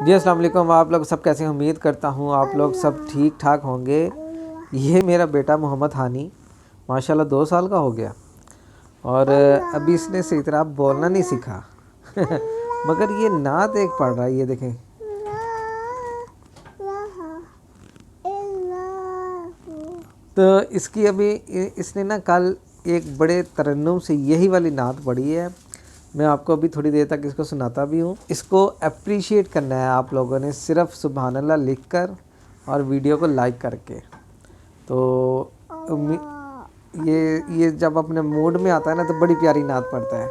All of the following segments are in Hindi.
जी अस्सलाम वालेकुम। आप लोग सब कैसे हैं? उम्मीद करता हूँ आप लोग सब ठीक ठाक होंगे। ये मेरा बेटा मोहम्मद हानी माशाल्लाह 2 साल का हो गया और अभी इसने सही तरह बोलना नहीं सीखा मगर ये नात एक पढ़ रहा है, ये देखें। तो इसकी अभी इसने ना कल एक बड़े तरन्नुम से यही वाली नात पढ़ी है। मैं आपको अभी थोड़ी देर तक इसको सुनाता भी हूँ। इसको अप्रिशिएट करना है आप लोगों ने सिर्फ सुभान अल्लाह लिख कर और वीडियो को लाइक करके। तो ये जब अपने मूड में आता है ना तो बड़ी प्यारी नात पढ़ता है।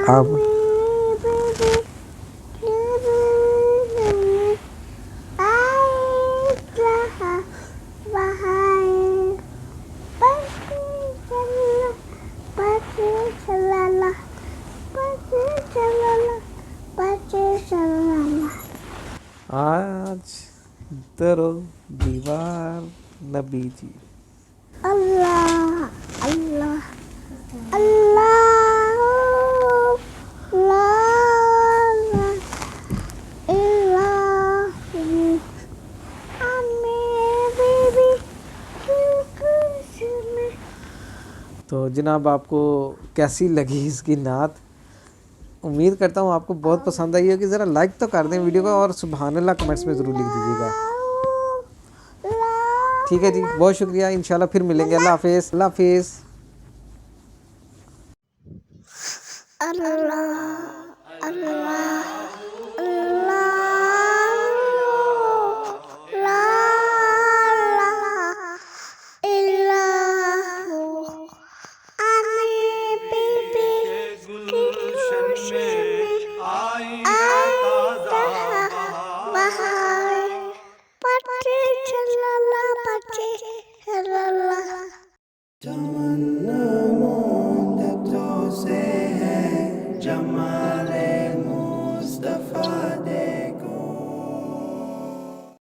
अब आज दरो दीवार नबी जी। अल्लाह अल्लाह अल्लाह तो जनाब आपको कैसी लगी इसकी नात? उम्मीद करता हूँ आपको बहुत पसंद आई होगी। ज़रा लाइक तो कर दें वीडियो को और सुभान अल्लाह कमेंट्स में ज़रूर लिख दीजिएगा। ठीक है जी, बहुत शुक्रिया। इंशाल्लाह फिर मिलेंगे। अल्लाह हाफिज़। अल्लाह हाफिज़। अल्लाह अल्लाह